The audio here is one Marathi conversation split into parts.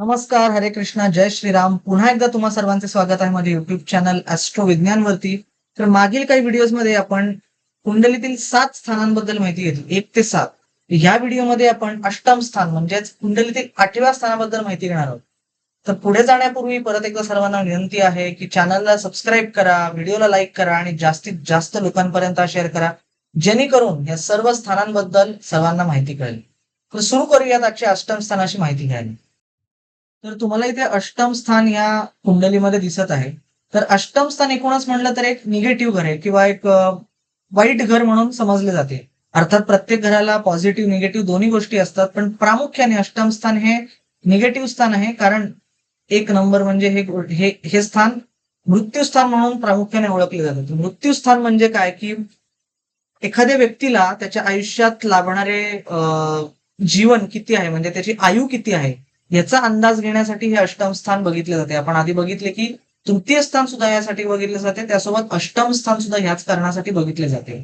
नमस्कार, हरे कृष्णा, जय श्रीराम. पुन्हा एकदा तुम्हा सर्वांचे स्वागत आहे माझ्या युट्यूब चॅनल ॲस्ट्रो विज्ञानवरती. तर मागील काही व्हिडिओजमध्ये आपण कुंडलीतील 7 स्थानांबद्दल माहिती घेतली, 1 ते 7. ह्या व्हिडिओमध्ये आपण अष्टम स्थान म्हणजेच कुंडलीतील 8व्या स्थानाबद्दल माहिती घेणार आहोत. तर पुढे जाण्यापूर्वी परत एकदा सर्वांना विनंती आहे की चॅनलला सबस्क्राईब करा, व्हिडिओला लाईक करा आणि जास्तीत जास्त लोकांपर्यंत शेअर करा, जेणेकरून या सर्व स्थानांबद्दल सर्वांना माहिती कळेल. तर सुरू करूयात आजच्या अष्टम स्थानाची माहिती घ्यायला. तर तुम्हाला इथे अष्टम स्थान या कुंडलीमध्ये दिसत आहे. तर अष्टम स्थान एकूणच म्हटलं तर एक निगेटिव्ह घर आहे किंवा एक वाईट घर म्हणून समजले जाते. अर्थात प्रत्येक घराला पॉझिटिव्ह निगेटिव्ह दोन्ही गोष्टी असतात, पण प्रामुख्याने अष्टम स्थान हे निगेटिव्ह स्थान आहे. कारण एक नंबर म्हणजे हे स्थान मृत्यू स्थान म्हणून प्रामुख्याने ओळखले जाते. मृत्यू स्थान म्हणजे काय, की एखाद्या व्यक्तीला त्याच्या आयुष्यात लाभणारे जीवन किती आहे, म्हणजे त्याची आयु किती आहे, याचा अंदाज घेण्यासाठी हे अष्टम स्थान बघितले जाते. आपण आधी बघितले की तृतीय स्थान सुद्धा यासाठी बघितले जाते, त्यासोबत अष्टम स्थान सुद्धा ह्याच कारणासाठी बघितले जाते.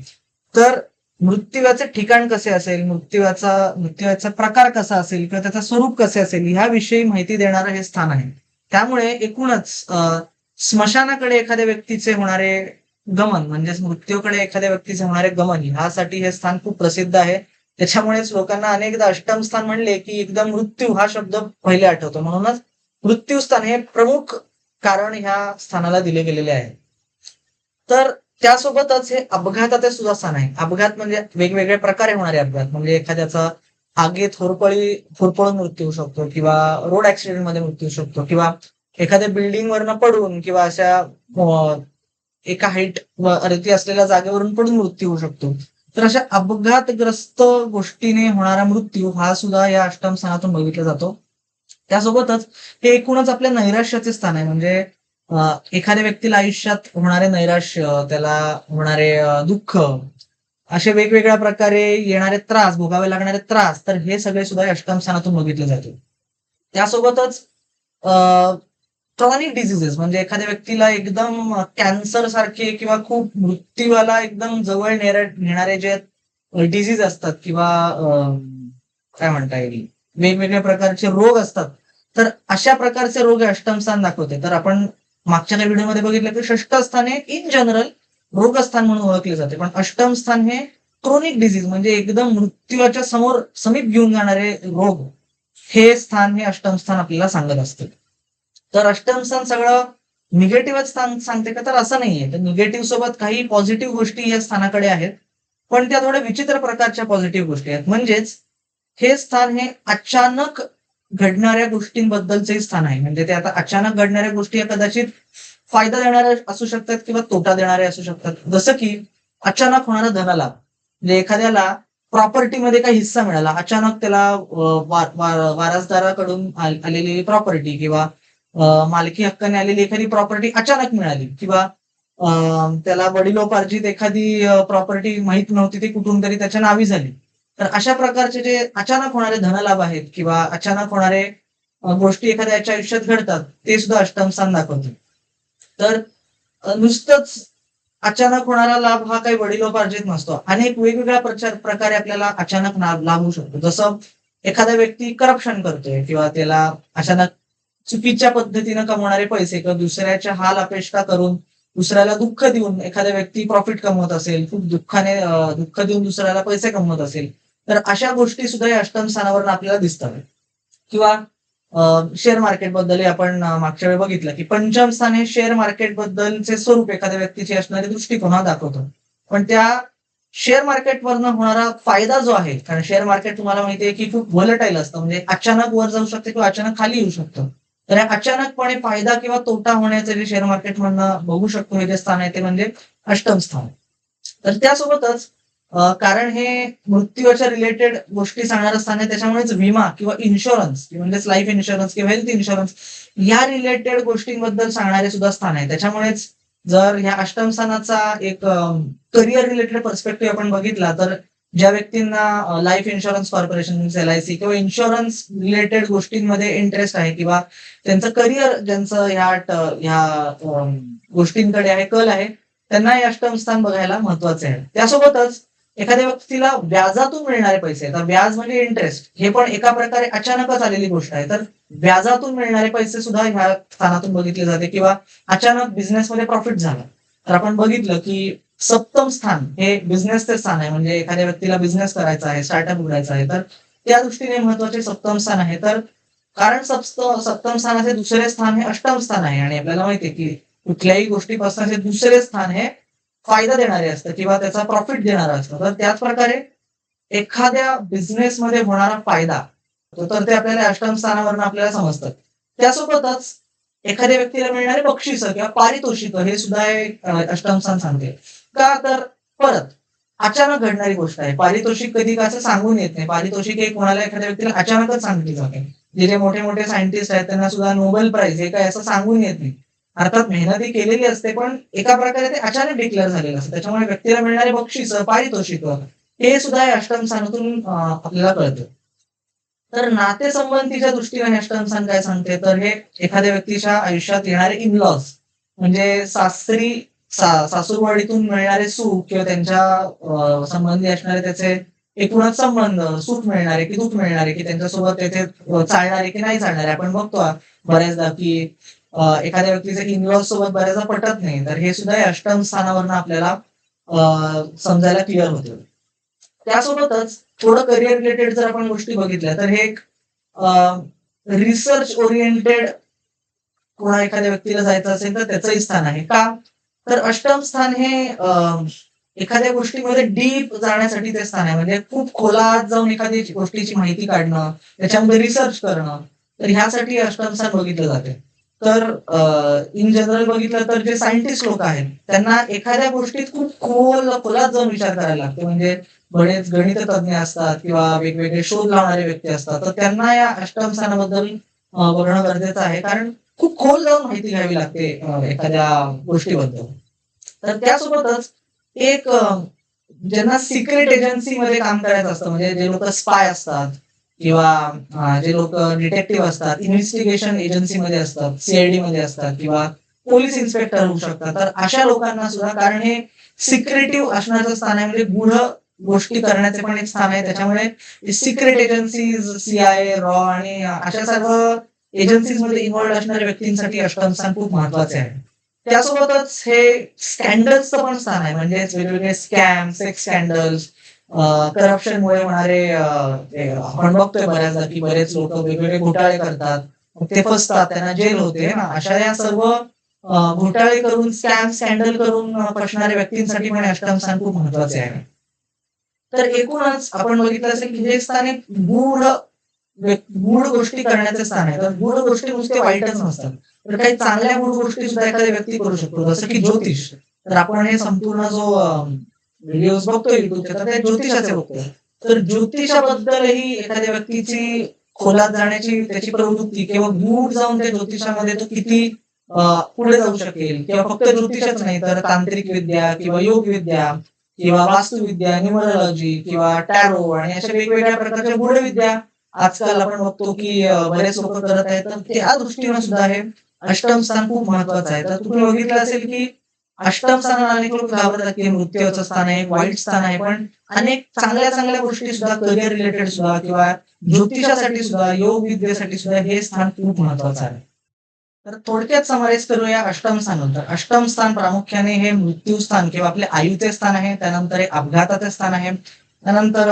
तर मृत्यूचे ठिकाण कसे असेल, मृत्यूचा प्रकार कसा असेल किंवा त्याचं स्वरूप कसे असेल, ह्याविषयी माहिती देणारं हे स्थान आहे. त्यामुळे एकूणच स्मशानाकडे एखाद्या व्यक्तीचे होणारे गमन, म्हणजेच मृत्यूकडे एखाद्या व्यक्तीचे होणारे गमन, ह्यासाठी हे स्थान खूप प्रसिद्ध आहे. त्याच्यामुळेच लोकांना अनेकदा अष्टम स्थान म्हणले की एकदम मृत्यू हा शब्द पहिले आठवतो. म्हणूनच मृत्यू स्थान हे प्रमुख कारण ह्या स्थानाला दिले गेलेले आहे. तर त्यासोबतच हे अपघाताचे सुद्धा स्थान आहे. अपघात म्हणजे वेगवेगळ्या प्रकारे होणारे अपघात, म्हणजे एखाद्याचा आगीत होरपळून मृत्यू होऊ शकतो किंवा रोड ऍक्सिडेंट मध्ये मृत्यू होऊ शकतो किंवा एखाद्या बिल्डिंग वरनं पडून किंवा अशा एका हाईट वरती असलेल्या जागेवरून पडून मृत्यू होऊ शकतो. तर अशा अपघातग्रस्त गोष्टीने होणारा मृत्यू हा सुद्धा या अष्टम स्थानातून बघितला जातो. त्यासोबतच हे एकूणच आपल्या नैराश्याचे स्थान आहे. म्हणजे एखाद्या व्यक्तीला आयुष्यात होणारे नैराश्य, त्याला होणारे दुःख, असे वेगवेगळ्या प्रकारे येणारे त्रास, भोगावे लागणारे त्रास, तर हे सगळे सुद्धा अष्टम स्थानातून बघितले जाते. त्यासोबतच क्रॉनिक डिझिजेस, म्हणजे एखाद्या व्यक्तीला एकदम कॅन्सर सारखे किंवा खूप मृत्यूला एकदम जवळ नेणारे जे डिझीज असतात किंवा काय म्हणता येईल, वेगवेगळ्या प्रकारचे रोग असतात, तर अशा प्रकारचे रोग अष्टम स्थान दाखवते. तर आपण मागच्या काही व्हिडिओमध्ये बघितलं की षष्ठ स्थान हे इन जनरल रोगस्थान म्हणून ओळखले जाते, पण अष्टम स्थान हे क्रोनिक डिझीज, म्हणजे एकदम मृत्यूच्या समीप घेऊन जाणारे रोग, हे स्थान हे अष्टम स्थान आपल्याला सांगत असते. तर अष्टम स्थान सगळं निगेटिव्हच स्थान सांगते का, तर असं नाहीये. तर निगेटिव्ह सोबत काही पॉझिटिव्ह गोष्टी या स्थानाकडे आहेत, पण त्या थोड्या विचित्र प्रकारच्या पॉझिटिव्ह गोष्टी आहेत. म्हणजेच हे स्थान हे अचानक घडणाऱ्या गोष्टींबद्दलचे स्थान आहे. म्हणजे ते आता अचानक घडणाऱ्या गोष्टी या कदाचित फायदा देणाऱ्या असू शकतात किंवा तोटा देणारे असू शकतात. जसं की अचानक होणारा धनलाभ, म्हणजे एखाद्याला प्रॉपर्टीमध्ये काही हिस्सा मिळाला, अचानक त्याला वारसदाराकडून आलेली प्रॉपर्टी किंवा मालकी हक्काने आलेली एखादी प्रॉपर्टी अचानक मिळाली किंवा त्याला वडिलोपार्जित एखादी प्रॉपर्टी माहित नव्हती, ती कुठून तरी त्याच्या नावी झाली. तर अशा प्रकारचे जे अचानक होणारे धनलाभ आहेत किंवा अचानक होणारे गोष्टी एखाद्याच्या आयुष्यात घडतात, ते सुद्धा अष्टम स्थान दाखवते. तर नुसतंच अचानक होणारा लाभ हा काही वडिलोपार्जित नसतो. अनेक वेगवेगळ्या प्रकारे आपल्याला अचानक लाभ होऊ शकतो. जसं एखादा व्यक्ती करप्शन करतोय किंवा त्याला अचानक चुकीच्या पद्धतीनं कमवणारे पैसे किंवा दुसऱ्याच्या हाल अपेष्टा करून दुसऱ्याला दुःख देऊन एखादा व्यक्ती प्रॉफिट कमवत असेल, खूप दुःख देऊन दुसऱ्याला पैसे कमवत असेल, तर अशा गोष्टी सुद्धा या अष्टम स्थानावर आपल्याला दिसतात. किंवा शेअर मार्केट बद्दल आपण मागच्या वेळी बघितलं की पंचम स्थान हे शेअर मार्केट बद्दलचे स्वरूप, एखाद्या व्यक्तीची असणारे दृष्टिकोन हा दाखवतो. पण त्या शेअर मार्केटवरनं होणारा फायदा जो आहे, कारण शेअर मार्केट तुम्हाला माहिती आहे की खूप व्हॉलेटाईल असतं, म्हणजे अचानक वर जाऊ शकते किंवा अचानक खाली येऊ शकतं. तर अचानकपणे फायदा किंवा तोटा होण्याचं जे शेअर मार्केटमधनं बघू शकतो हे जे स्थान आहे ते म्हणजे अष्टम स्थान. तर त्यासोबतच कारण हे मृत्यूच्या रिलेटेड गोष्टी सांगणारं स्थान आहे, त्याच्यामुळेच विमा किंवा इन्शुरन्स, म्हणजेच लाईफ इन्शुरन्स किंवा हेल्थ इन्शुरन्स, या रिलेटेड गोष्टींबद्दल सांगणारे सुद्धा स्थान आहे. त्याच्यामुळेच जर ह्या अष्टम स्थानाचा एक करिअर रिलेटेड पर्स्पेक्टिव्ह आपण बघितला, तर ज्या व्यक्तींना लाईफ इन्शुरन्स कॉर्पोरेशन, LIC किंवा इन्शुरन्स रिलेटेड गोष्टींमध्ये इंटरेस्ट आहे किंवा त्यांचं करिअर ज्यांचं ह्या गोष्टींकडे आहे, कल आहे, त्यांना हे अष्टम स्थान बघायला महत्वाचे आहे. त्यासोबतच एखाद्या व्यक्तीला व्याजातून मिळणारे पैसे, तर व्याज म्हणजे इंटरेस्ट, हे पण एका प्रकारे अचानकच आलेली गोष्ट आहे. तर व्याजातून मिळणारे पैसे सुद्धा ह्या स्थानातून बघितले जाते, किंवा अचानक बिझनेसमध्ये प्रॉफिट झाला तर आपण बघितलं की सप्तम स्थान हे बिझनेसचे स्थान आहे. म्हणजे एखाद्या व्यक्तीला बिझनेस करायचा आहे, स्टार्टअप उघडायचा आहे, तर त्या दृष्टीने महत्वाचे सप्तम स्थान आहे. तर कारण सप्तम स्थानाचे दुसरे स्थान हे अष्टम स्थान आहे, आणि आपल्याला माहिती आहे की कुठल्याही गोष्टीपासून दुसरे स्थान हे फायदा देणारे असतं किंवा त्याचा प्रॉफिट देणारा असतं. तर त्याच प्रकारे एखाद्या बिझनेसमध्ये होणारा फायदा तर ते आपल्याला अष्टम स्थानावरून आपल्याला समजतात. त्यासोबतच एखाद्या व्यक्तीला मिळणारे बक्षीस किंवा पारितोषिक हे सुद्धा एक अष्टम स्थान सांगते. का तर परत अचानक घडणारी गोष्ट आहे. पारितोषिक कधी कसं सांगून येत नाही. पारितोषिक हे कोणाला एखाद्या व्यक्तीला अचानकच सांगितली जाते. जे मोठे मोठे सायंटिस्ट आहेत त्यांना सुद्धा नोबेल प्राइज हे काय असं सांगून येत नाही. अर्थात मेहनती केलेली असते, पण एका प्रकारे ते अचानक डिक्लेअर झालेलं असतं. त्याच्यामुळे व्यक्तीला मिळणारे बक्षीस, पारितोषिक हे सुद्धा या अष्टम स्थानातून आपल्याला कळतं. तर नातेसंबंधीच्या दृष्टीने हे अष्टम स्थान काय सांगते, तर हे एखाद्या व्यक्तीच्या आयुष्यात येणारे इन-लॉज म्हणजे सासूरवाडीतून मिळणारे सुख किंवा त्यांच्या संबंधी असणारे त्याचे एकूणच संबंध, सुख मिळणारे की दुःख मिळणारे, की त्यांच्यासोबत त्याचे चालणारे की नाही चालणारे. आपण बघतो बऱ्याचदा की एखाद्या व्यक्तीचे इन-लॉज सोबत बऱ्याचदा पटत नाही. तर हे सुद्धा या अष्टम स्थानावरून आपल्याला समजायला क्लिअर होतं. त्यासोबतच थोडं करिअर रिलेटेड जर आपण गोष्टी बघितल्या तर हे एक रिसर्च ओरिएंटेड कोणा एखाद्या व्यक्तीला जायचं असेल तर त्याचंही स्थान आहे. का तर अष्टम स्थान हे एखाद्या गोष्टीमध्ये डीप जाण्यासाठी ते स्थान आहे. म्हणजे खूप खोलात जाऊन एखाद्या गोष्टीची माहिती काढणं, त्याच्यामध्ये रिसर्च करणं, तर ह्यासाठी अष्टम स्थान बघितलं जाते. तर इन जनरल बघितलं तर जे सायंटिस्ट लोक आहेत त्यांना एखाद्या गोष्टीत खूप खोलात जाऊन विचार करायला लागतो. म्हणजे बरेच गणित तज्ञ असतात किंवा वेगवेगळे शोध लावणारे व्यक्ती असतात, तर त्यांना या अष्टम स्थानाबद्दल बघणं गरजेचं आहे. कारण खूप खोल जाऊन माहिती घ्यावी लागते एखाद्या गोष्टीबद्दल. तर त्यासोबतच एक ज्यांना सिक्रेट एजन्सीमध्ये काम करायचं असतं, म्हणजे जे लोक स्पाय असतात किंवा जे लोक डिटेक्टिव्ह असतात, इन्व्हेस्टिगेशन एजन्सीमध्ये असतात, सीआयडी मध्ये असतात किंवा पोलीस इन्स्पेक्टर होऊ शकतात. तर अशा लोकांना सुद्धा, कारण हे सिक्रेटिव्ह असण्याचं स्थान आहे, म्हणजे गूढ गोष्टी करण्याचे पण एक स्थान आहे. त्याच्यामुळे सिक्रेट एजन्सीज, सीआयए, रॉ आणि अशा सर्व एजन्सीज मध्ये इन्व्हॉल्ड असणाऱ्या व्यक्तींसाठी अष्टम स्थान खूप महत्वाचे आहे. त्यासोबतच हे स्कॅन्डल्सचं पण स्थान आहे. म्हणजे वेगवेगळे स्कॅम, सेक्स स्कॅन्डल्स, करप्शनमुळे होणारे आपण बघतोय बऱ्याचदा की बरेच लोक वेगवेगळे घोटाळे करतात, ते फसतात, त्यांना जेल होते ना. अशा या सर्व घोटाळे करून, स्कॅम स्कॅन्डल करून फसणाऱ्या व्यक्तींसाठी पण अष्टम स्थान खूप महत्वाचे आहे. तर एकूणच आपण बघितलं असेल की हे स्थान एक गूढ गोष्टी करण्याचे स्थान आहे. तर गूढ गोष्टी नुसते वाईटच नसतात, तर काही चांगल्या गूढ गोष्टी सुद्धा एखादा व्यक्ती करू शकतो, जसं की ज्योतिष. तर आपण हे संपूर्ण जो व्हिडिओज बघतोय युट्यूबचे, तर ते ज्योतिषाचे बघतोय. तर ज्योतिषाबद्दलही एखाद्या व्यक्तीची खोलात जाण्याची त्याची प्रवृत्ती किंवा गूढ जाऊन त्या ज्योतिषामध्ये तो किती पुढे जाऊ शकेल, किंवा फक्त ज्योतिषच नाही तर तांत्रिक विद्या किंवा योग विद्या किंवा वास्तुविद्या, न्यूमरोलॉजी किंवा टॅरो आणि अशा वेगवेगळ्या प्रकारच्या गूढ विद्या आजकाल आपण बघतो की बरेच लोक करत आहेत. तर त्या दृष्टीने सुद्धा हे अष्टम स्थान खूप महत्वाचं आहे. तर तुम्ही बघितलं असेल की अष्टम स्थानाला अनेक लोक घाबरतात की मृत्यूचं स्थान आहे, वाईट स्थान आहे, पण अनेक चांगल्या चांगल्या गोष्टी सुद्धा, करिअर रिलेटेड सुद्धा किंवा ज्योतिषासाठी सुद्धा, योग विद्येसाठी सुद्धा हे स्थान खूप महत्वाचं आहे. तर थोडक्यात समराईज करूया अष्टम स्थानानंतर. अष्टम स्थान प्रामुख्याने हे मृत्यू स्थान किंवा आपले आयुचे स्थान आहे. त्यानंतर हे अपघाताचे स्थान आहे. त्यानंतर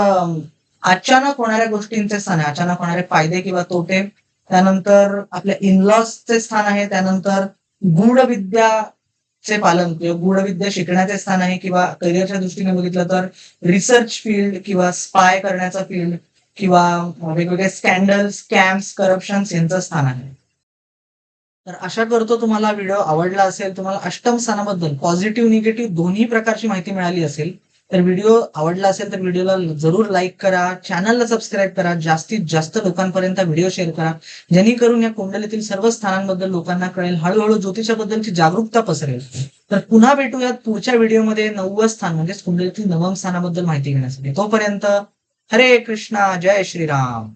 अचानक होणाऱ्या गोष्टींचे स्थान आहे, अचानक होणारे फायदे किंवा तोटे. त्यानंतर आपल्या इनलॉजचे स्थान आहे. त्यानंतर गूढ विद्याचे पालन किंवा गूढ विद्या शिकण्याचे स्थान आहे, किंवा करिअरच्या दृष्टीने बघितलं तर रिसर्च फील्ड किंवा स्पाय करण्याचा फील्ड किंवा वेगवेगळे स्कॅन्डल, स्कॅम्स, करप्शन यांचं स्थान आहे. तर आशा करतो तुम्हाला व्हिडिओ आवडला असेल, तुम्हाला अष्टम स्थानाबद्दल पॉझिटिव्ह निगेटिव्ह दोन्ही प्रकारची माहिती मिळाली असेल. तर व्हिडिओ आवडला असेल तर व्हिडिओला जरूर लाईक करा, चॅनलला सबस्क्राईब करा, जास्तीत जास्त लोकांपर्यंत व्हिडिओ शेअर करा, जेणेकरून या कुंडलीतील सर्व स्थानांबद्दल लोकांना कळेल, हळूहळू ज्योतिषाबद्दलची जागरूकता पसरेल. तर पुन्हा भेटूयात पुढच्या व्हिडिओमध्ये 9वं स्थान म्हणजे कुंडलीतील 9व्या स्थानाबद्दल माहिती घेण्यासाठी. तोपर्यंत हरे कृष्णा, जय श्रीराम.